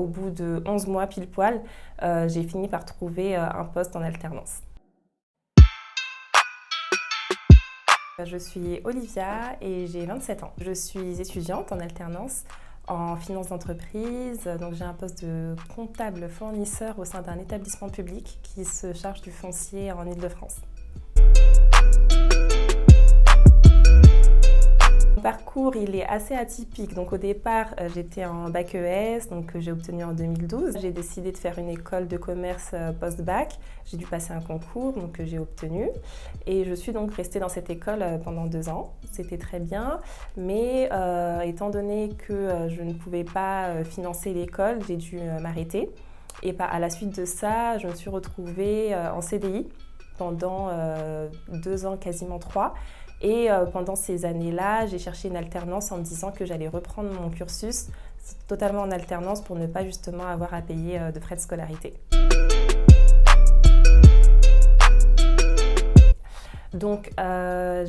au bout de 11 mois pile poil, j'ai fini par trouver un poste en alternance. Je suis Olivia et j'ai 27 ans. Je suis étudiante en alternance en finance d'entreprise. Donc j'ai un poste de comptable fournisseur au sein d'un établissement public qui se charge du foncier en Île-de-France. Mon parcours, il est assez atypique. Donc au départ, j'étais en bac ES, donc que j'ai obtenu en 2012. J'ai décidé de faire une école de commerce post-bac. J'ai dû passer un concours, donc que j'ai obtenu. Et je suis donc restée dans cette école pendant 2 ans. C'était très bien, mais étant donné que je ne pouvais pas financer l'école, j'ai dû m'arrêter. Et à la suite de ça, je me suis retrouvée en CDI pendant 2 ans, quasiment 3. Et pendant ces années-là, j'ai cherché une alternance en me disant que j'allais reprendre mon cursus totalement en alternance pour ne pas justement avoir à payer de frais de scolarité. Donc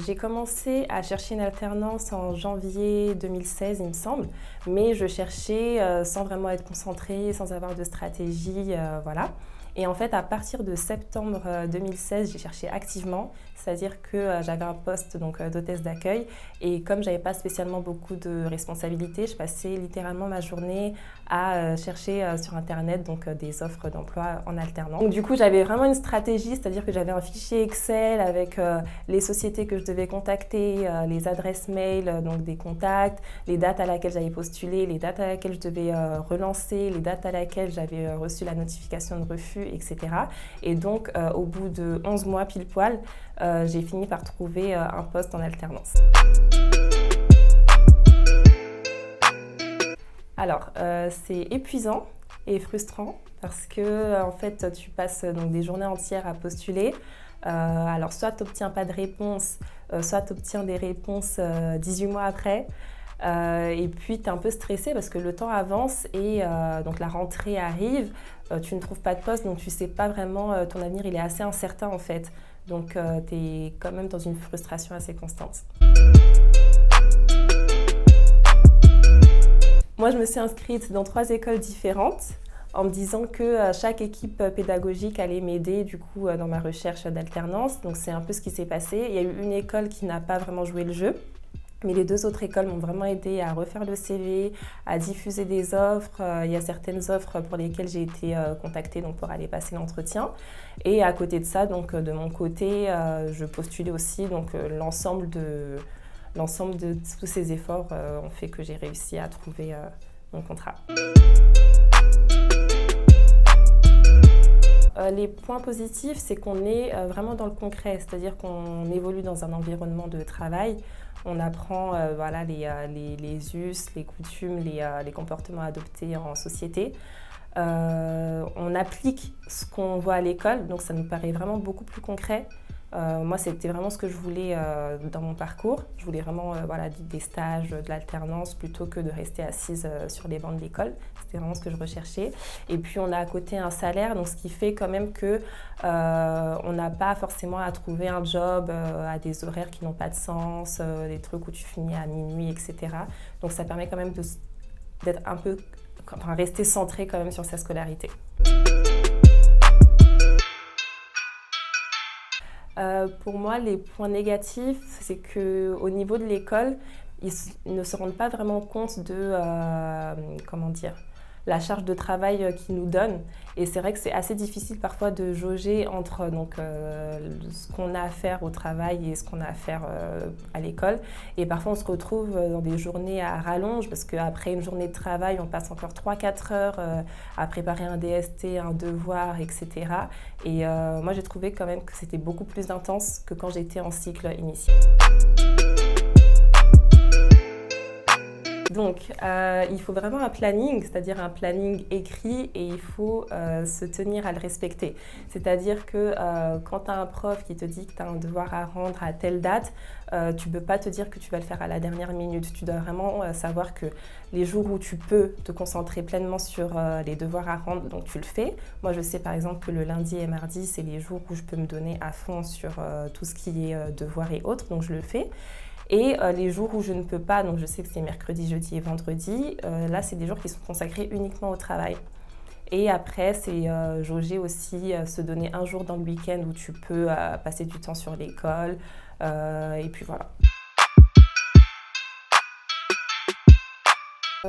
j'ai commencé à chercher une alternance en janvier 2016, il me semble, mais je cherchais sans vraiment être concentrée, sans avoir de stratégie, voilà. Et en fait, à partir de septembre 2016, j'ai cherché activement, c'est-à-dire que j'avais un poste d'hôtesse d'accueil et comme j'avais pas spécialement beaucoup de responsabilités, je passais littéralement ma journée à chercher sur internet des offres d'emploi en alternance. Donc du coup, j'avais vraiment une stratégie, c'est-à-dire que j'avais un fichier Excel avec les sociétés que je devais contacter, les adresses mail, donc des contacts, les dates à laquelle j'avais postulé, les dates à laquelle je devais relancer, les dates à laquelle j'avais reçu la notification de refus, etc. Et donc, au bout de 11 mois pile poil, j'ai fini par trouver un poste en alternance. Alors, c'est épuisant et frustrant parce que en fait, tu passes des journées entières à postuler. Alors, soit tu n'obtiens pas de réponse, soit tu obtiens des réponses 18 mois après. Et puis tu es un peu stressé parce que le temps avance et donc la rentrée arrive, tu ne trouves pas de poste, donc tu ne sais pas vraiment, ton avenir il est assez incertain en fait. Donc tu es quand même dans une frustration assez constante. Moi je me suis inscrite dans 3 écoles différentes en me disant que chaque équipe pédagogique allait m'aider du coup dans ma recherche d'alternance. Donc c'est un peu ce qui s'est passé. Il y a eu une école qui n'a pas vraiment joué le jeu. Mais les 2 autres écoles m'ont vraiment aidé à refaire le CV, à diffuser des offres. Il y a certaines offres pour lesquelles j'ai été contactée pour aller passer l'entretien. Et à côté de ça, de mon côté, je postulais aussi. L'ensemble de tous ces efforts ont fait que j'ai réussi à trouver mon contrat. Les points positifs, c'est qu'on est vraiment dans le concret, c'est-à-dire qu'on évolue dans un environnement de travail. On apprend les us, les coutumes, les comportements adoptés en société. On applique ce qu'on voit à l'école, donc ça nous paraît vraiment beaucoup plus concret. Moi, c'était vraiment ce que je voulais dans mon parcours. Je voulais vraiment des stages, de l'alternance, plutôt que de rester assise sur les bancs de l'école. C'était vraiment ce que je recherchais. Et puis, on a à côté un salaire, donc ce qui fait quand même que on n'a pas forcément à trouver un job à des horaires qui n'ont pas de sens, des trucs où tu finis à minuit, etc. Donc, ça permet quand même d'être rester centré quand même sur sa scolarité. Pour moi, les points négatifs, c'est qu'au niveau de l'école, ils ne se rendent pas vraiment compte de la charge de travail qu'ils nous donnent. Et c'est vrai que c'est assez difficile parfois de jauger entre ce qu'on a à faire au travail et ce qu'on a à faire à l'école. Et parfois, on se retrouve dans des journées à rallonge parce qu'après une journée de travail, on passe encore 3-4 heures à préparer un DST, un devoir, etc. Et moi, j'ai trouvé quand même que c'était beaucoup plus intense que quand j'étais en cycle initial. Donc, il faut vraiment un planning, c'est-à-dire un planning écrit et il faut se tenir à le respecter. C'est-à-dire que quand tu as un prof qui te dit que tu as un devoir à rendre à telle date, tu ne peux pas te dire que tu vas le faire à la dernière minute. Tu dois vraiment savoir que les jours où tu peux te concentrer pleinement sur les devoirs à rendre, donc tu le fais. Moi, je sais par exemple que le lundi et mardi, c'est les jours où je peux me donner à fond sur tout ce qui est devoirs et autres, donc je le fais. Et les jours où je ne peux pas, donc je sais que c'est mercredi, jeudi et vendredi, là c'est des jours qui sont consacrés uniquement au travail. Et après, c'est jauger aussi, se donner un jour dans le week-end où tu peux passer du temps sur l'école. Et puis voilà.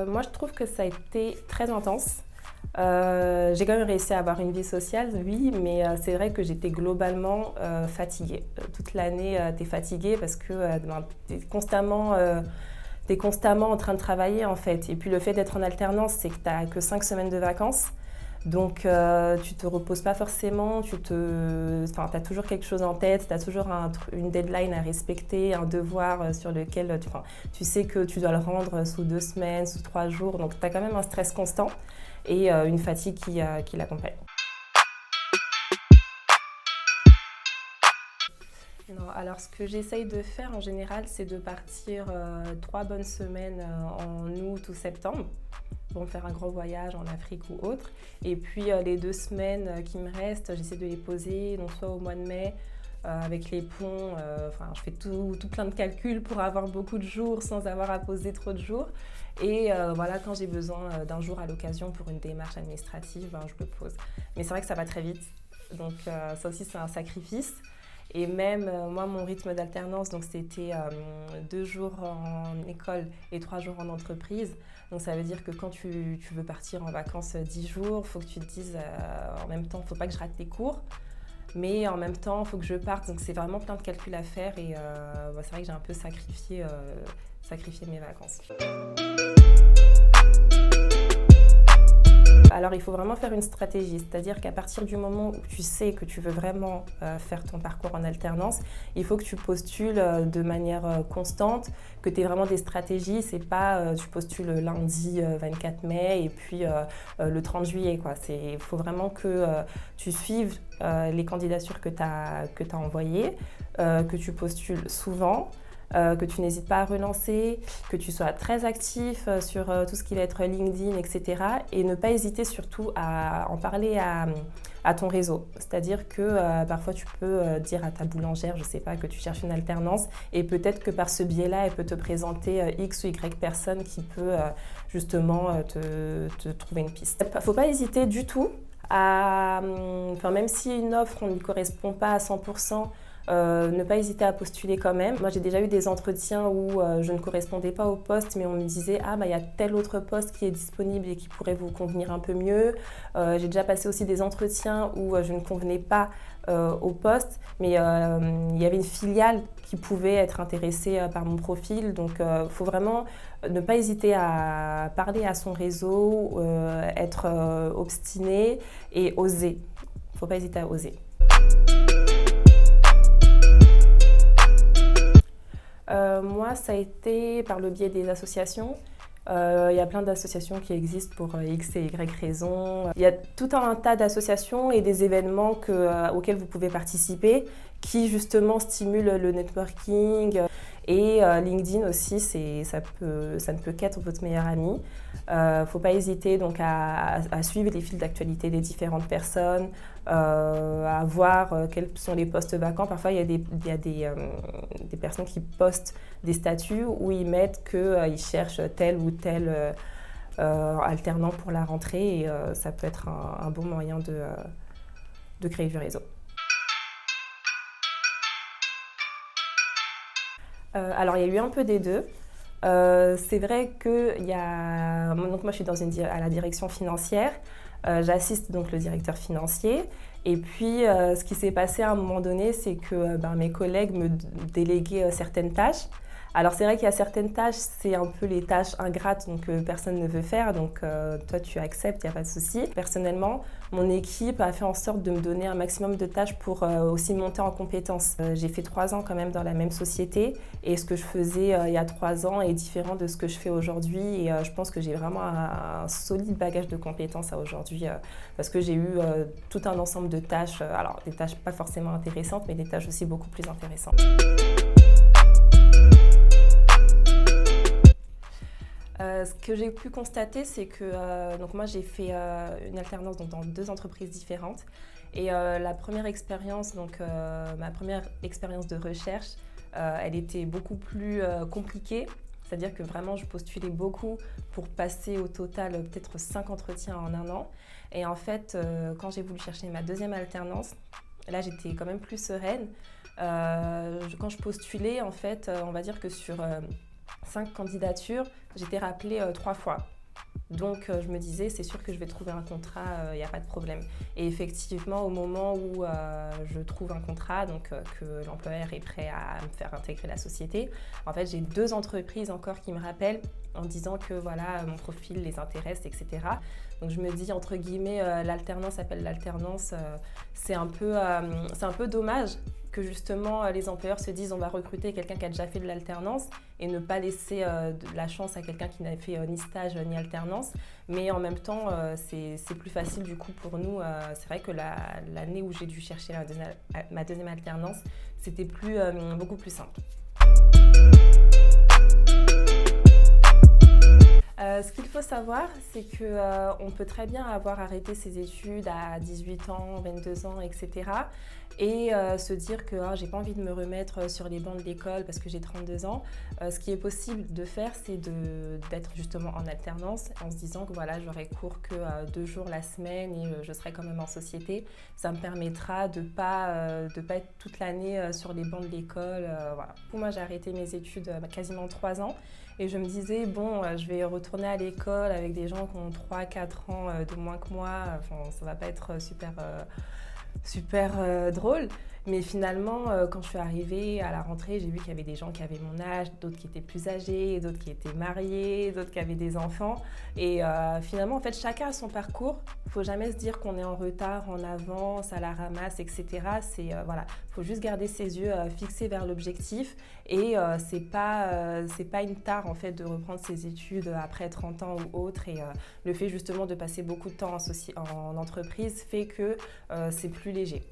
Moi, je trouve que ça a été très intense. J'ai quand même réussi à avoir une vie sociale, oui, mais c'est vrai que j'étais globalement fatiguée. Toute l'année, tu es fatiguée parce que tu es constamment en train de travailler en fait. Et puis le fait d'être en alternance, c'est que tu n'as que 5 semaines de vacances. Donc tu te reposes pas forcément, as toujours quelque chose en tête, tu as toujours une deadline à respecter, un devoir sur lequel tu sais que tu dois le rendre sous 2 semaines, sous 3 jours. Donc tu as quand même un stress constant et une fatigue qui l'accompagne. Non, alors ce que j'essaye de faire en général, c'est de partir 3 bonnes semaines en août ou septembre pour faire un grand voyage en Afrique ou autre. Et puis les 2 semaines qui me restent, j'essaie de les poser, donc soit au mois de mai, avec les ponts, je fais tout plein de calculs pour avoir beaucoup de jours sans avoir à poser trop de jours. Et voilà, quand j'ai besoin d'un jour à l'occasion pour une démarche administrative, je le pose. Mais c'est vrai que ça va très vite, donc ça aussi c'est un sacrifice. Et même moi, mon rythme d'alternance, donc c'était 2 jours en école et 3 jours en entreprise. Donc ça veut dire que quand tu veux partir en vacances 10 jours, il faut que tu te dises en même temps, il ne faut pas que je rate les cours. Mais en même temps, il faut que je parte. Donc c'est vraiment plein de calculs à faire. Et c'est vrai que j'ai un peu sacrifié mes vacances. Alors il faut vraiment faire une stratégie, c'est-à-dire qu'à partir du moment où tu sais que tu veux vraiment faire ton parcours en alternance, il faut que tu postules de manière constante, que tu aies vraiment des stratégies, c'est pas tu postules lundi 24 mai et puis le 30 juillet. Il faut vraiment que tu suives les candidatures que tu as envoyées, que tu postules souvent. Que tu n'hésites pas à relancer, que tu sois très actif sur tout ce qui va être LinkedIn, etc. Et ne pas hésiter surtout à en parler à ton réseau. C'est-à-dire que parfois tu peux dire à ta boulangère, je ne sais pas, que tu cherches une alternance et peut-être que par ce biais-là, elle peut te présenter X ou Y personne qui peut justement te trouver une piste. Il ne faut pas hésiter du tout même si une offre ne correspond pas à 100%, ne pas hésiter à postuler quand même. Moi, j'ai déjà eu des entretiens où je ne correspondais pas au poste, mais on me disait « Ah, il y a tel autre poste qui est disponible et qui pourrait vous convenir un peu mieux. » J'ai déjà passé aussi des entretiens où je ne convenais pas au poste, mais il y avait une filiale qui pouvait être intéressée par mon profil. Donc, il faut vraiment ne pas hésiter à parler à son réseau, être obstiné et oser. Il ne faut pas hésiter à oser. Moi, ça a été par le biais des associations. Il y a plein d'associations qui existent pour X et Y raisons. Il y a tout un tas d'associations et des événements auxquels vous pouvez participer qui justement stimulent le networking. Et LinkedIn aussi, ça ne peut qu'être votre meilleur ami. Il ne faut pas hésiter donc à suivre les fils d'actualité des différentes personnes, à voir quels sont les postes vacants. Parfois, il y a des personnes qui postent des statuts où ils mettent qu'ils cherchent tel ou tel alternant pour la rentrée. Et ça peut être un bon moyen de créer du réseau. Alors, il y a eu un peu des deux. C'est vrai que donc moi, je suis à la direction financière. J'assiste donc le directeur financier. Et puis, ce qui s'est passé à un moment donné, c'est que mes collègues me déléguaient certaines tâches. Alors, c'est vrai qu'il y a certaines tâches, c'est un peu les tâches ingrates, donc personne ne veut faire. Donc, toi, tu acceptes, il n'y a pas de souci. Personnellement, mon équipe a fait en sorte de me donner un maximum de tâches pour aussi monter en compétences. J'ai fait 3 ans quand même dans la même société. Et ce que je faisais il y a 3 ans est différent de ce que je fais aujourd'hui. Et je pense que j'ai vraiment un solide bagage de compétences aujourd'hui parce que j'ai eu tout un ensemble de tâches. Alors, des tâches pas forcément intéressantes, mais des tâches aussi beaucoup plus intéressantes. Ce que j'ai pu constater, c'est que donc moi j'ai fait une alternance dans 2 entreprises différentes et la première expérience, donc ma première expérience de recherche, elle était beaucoup plus compliquée. C'est-à-dire que vraiment, je postulais beaucoup pour passer au total peut-être 5 entretiens en un an. Et en fait, quand j'ai voulu chercher ma deuxième alternance, là, j'étais quand même plus sereine. Quand je postulais, en fait, on va dire que sur 5 candidatures, j'étais rappelée 3 fois. Donc je me disais, c'est sûr que je vais trouver un contrat, il n'y a pas de problème. Et effectivement, au moment où je trouve un contrat, donc que l'employeur est prêt à me faire intégrer la société, en fait, j'ai 2 entreprises encore qui me rappellent en disant que voilà, mon profil les intéresse, etc. Donc je me dis, entre guillemets, l'alternance appelle l'alternance. C'est un peu dommage que justement les employeurs se disent on va recruter quelqu'un qui a déjà fait de l'alternance et ne pas laisser de la chance à quelqu'un qui n'avait fait ni stage ni alternance. Mais en même temps, c'est plus facile du coup pour nous. C'est vrai que l'année où j'ai dû chercher ma deuxième alternance, c'était beaucoup plus simple. Ce qu'il faut savoir, c'est qu'on peut très bien avoir arrêté ses études à 18 ans, 22 ans, etc. et se dire que j'ai pas envie de me remettre sur les bancs de l'école parce que j'ai 32 ans. Ce qui est possible de faire, c'est d'être justement en alternance en se disant que voilà, j'aurai cours que 2 jours la semaine et je serai quand même en société. Ça me permettra de pas être toute l'année sur les bancs de l'école. Voilà. Pour moi, j'ai arrêté mes études quasiment 3 ans. Et je me disais, bon, je vais retourner à l'école avec des gens qui ont 3-4 ans de moins que moi. Enfin, ça va pas être super drôle. Mais finalement, quand je suis arrivée à la rentrée, j'ai vu qu'il y avait des gens qui avaient mon âge, d'autres qui étaient plus âgés, d'autres qui étaient mariés, d'autres qui avaient des enfants. Et finalement, en fait, chacun a son parcours. Il ne faut jamais se dire qu'on est en retard, en avance, à la ramasse, etc. Voilà, faut juste garder ses yeux fixés vers l'objectif. Et c'est pas une tare en fait de reprendre ses études après 30 ans ou autre. Et le fait justement de passer beaucoup de temps en entreprise fait que c'est plus léger.